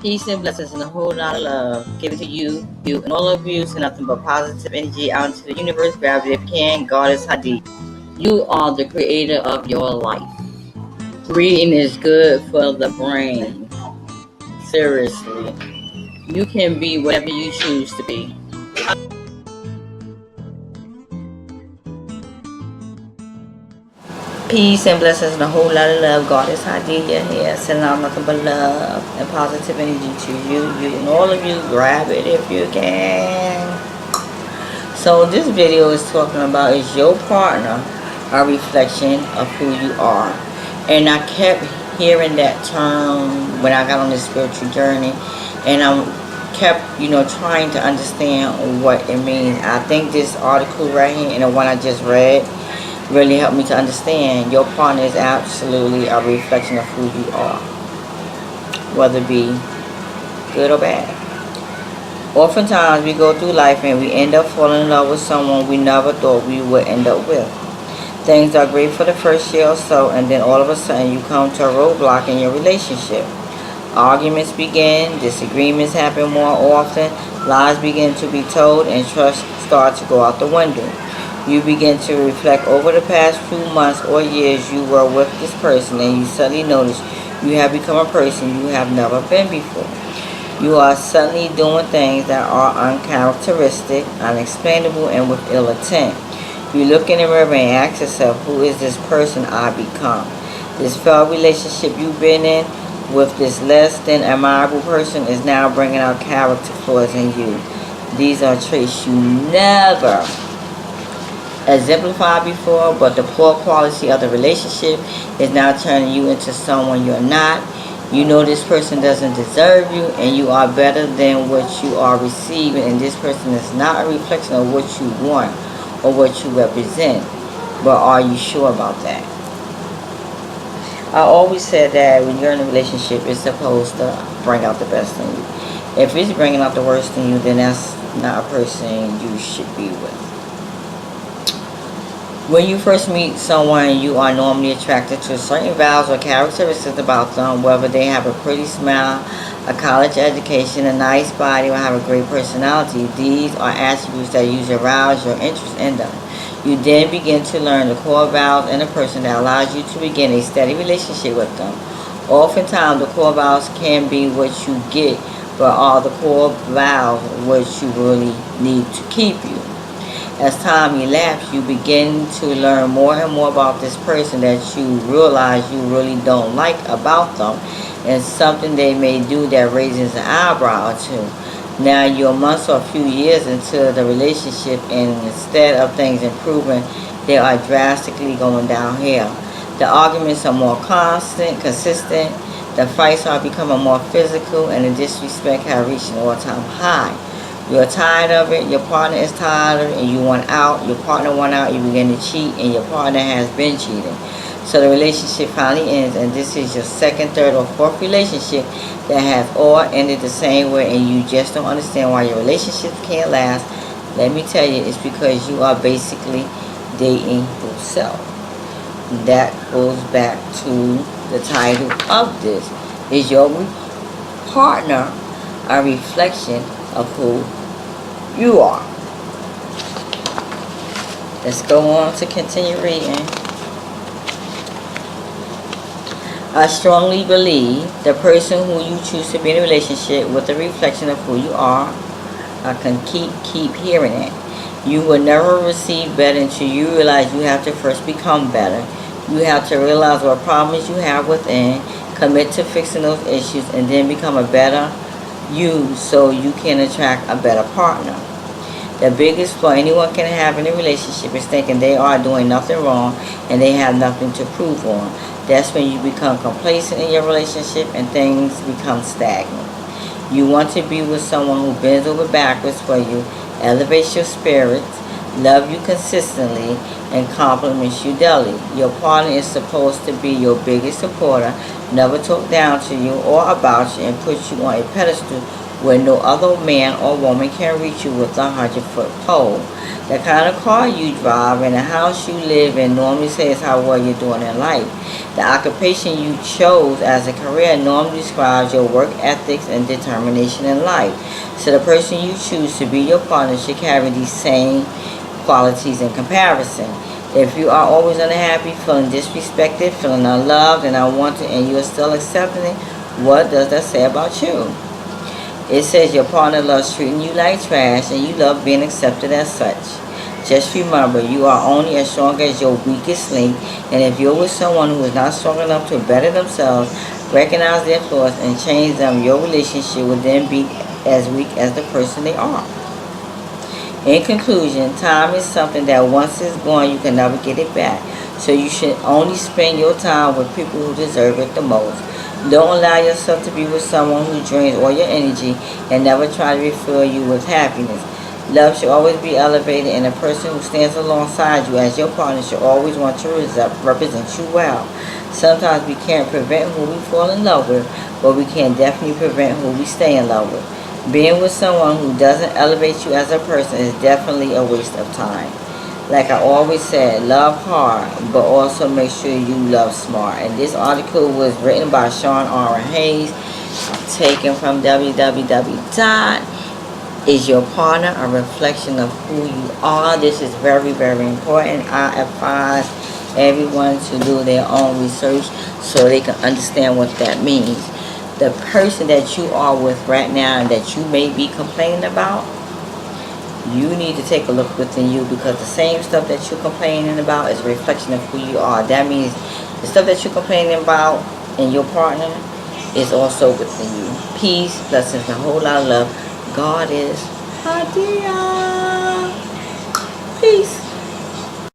Peace and blessings and a whole lot of love given to you and all of you. So nothing but positive energy out into the universe. Grab it if you can. God is Hadi. You are the creator of your life. Reading is good for the brain. Seriously. You can be whatever you choose to be. Peace and blessings and a whole lot of love. God is Hadiya here. Sending out nothing but love and positive energy to you and all of you. Grab it if you can. So this video is talking about, is your partner a reflection of who you are? And I kept hearing that term when I got on this spiritual journey, and I kept trying to understand what it means. I think this article right here and the one I just read really helped me to understand your partner is absolutely a reflection of who you are, whether it be good or bad. Oftentimes we go through life and we end up falling in love with someone we never thought we would end up with. Things are great for the first year or so, and then all of a sudden you come to a roadblock in your relationship. Arguments begin, disagreements happen more often, lies begin to be told, and trust starts to go out the window. You begin to reflect over the past few months or years you were with this person, and you suddenly notice you have become a person you have never been before. You are suddenly doing things that are uncharacteristic, unexplainable, and with ill intent. You look in the mirror and ask yourself, who is this person I become? This failed relationship you've been in with this less than admirable person is now bringing out character flaws in you. These are traits you never exemplified before, but the poor quality of the relationship is now turning you into someone you're not. You know this person doesn't deserve you, and you are better than what you are receiving, and this person is not a reflection of what you want or what you represent. But are you sure about that? I always said that when you're in a relationship, it's supposed to bring out the best in you. If it's bringing out the worst in you, then that's not a person you should be with. When you first meet someone, you are normally attracted to certain values or characteristics about them, whether they have a pretty smile, a college education, a nice body, or have a great personality. These are attributes that usually arouse your interest in them. You then begin to learn the core values in a person that allows you to begin a steady relationship with them. Oftentimes, the core values can be what you get, but are the core values what you really need to keep you. As time elapses, you begin to learn more and more about this person that you realize you really don't like about them, and something they may do that raises an eyebrow or two. Now you're months or a few years into the relationship, and instead of things improving, they are drastically going downhill. The arguments are more consistent, the fights are becoming more physical, and the disrespect has reached an all-time high. You're tired of it, your partner is tired of it, and you want out. Your partner want out, you begin to cheat, and your partner has been cheating. So the relationship finally ends, and this is your second, third, or fourth relationship that has all ended the same way, and you just don't understand why your relationship can't last. Let me tell you, it's because you are basically dating yourself. That goes back to the title of this. Is your partner a reflection of who you are? Let's go on to continue reading. I strongly believe the person who you choose to be in a relationship with a reflection of who you are. I can keep hearing it. You will never receive better until you realize you have to first become better. You have to realize what problems you have within, commit to fixing those issues, and then become a better you so you can attract a better partner. The biggest flaw anyone can have in a relationship is thinking they are doing nothing wrong and they have nothing to prove on. That's when you become complacent in your relationship and things become stagnant. You want to be with someone who bends over backwards for you, elevates your spirits, loves you consistently, and compliments you daily. Your partner is supposed to be your biggest supporter, never talk down to you or about you, and put you on a pedestal where no other man or woman can reach you with a 100-foot pole. The kind of car you drive and the house you live in normally says how well you're doing in life. The occupation you chose as a career normally describes your work ethics and determination in life. So the person you choose to be your partner should carry these same qualities in comparison. If you are always unhappy, feeling disrespected, feeling unloved and unwanted, and you are still accepting it, what does that say about you? It says your partner loves treating you like trash and you love being accepted as such. Just remember, you are only as strong as your weakest link, and if you're with someone who is not strong enough to better themselves, recognize their flaws, and change them, your relationship will then be as weak as the person they are. In conclusion, time is something that once it's gone, you can never get it back. So you should only spend your time with people who deserve it the most. Don't allow yourself to be with someone who drains all your energy and never try to refill you with happiness. Love should always be elevated, and the person who stands alongside you as your partner should always want to represent you well. Sometimes we can't prevent who we fall in love with, but we can definitely prevent who we stay in love with. Being with someone who doesn't elevate you as a person is definitely a waste of time. Like I always said, love hard, but also make sure you love smart. And this article was written by Sean R. Hayes, taken from www. Is your partner a reflection of who you are? This is very, very important. I advise everyone to do their own research so they can understand what that means. The person that you are with right now and that you may be complaining about, you need to take a look within you, because the same stuff that you're complaining about is a reflection of who you are. That means the stuff that you're complaining about in your partner is also within you. Peace, blessings, and a whole lot of love. God is Hadia. Peace.